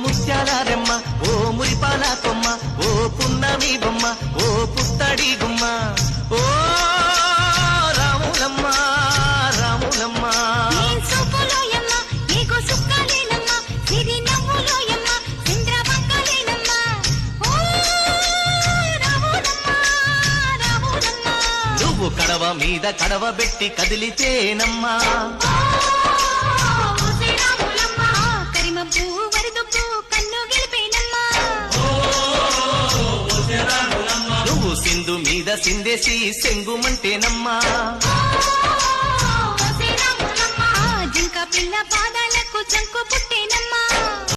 ముత్యాల రెమ్మ ఓ మురిపాల కొమ్మ ఓ పున్నమి బొమ్మ ఓ పుత్తడి గుమ్మ ఓ రాములమ్మ రాములమ్మ నువ్వు కడవ మీద కడవ పెట్టి కదిలితేనమ్మా నువ్వు సింధు మీద సిందేసి సెంగుమంటేనమ్మా జింక పిల్ల పాదాలకు చంకు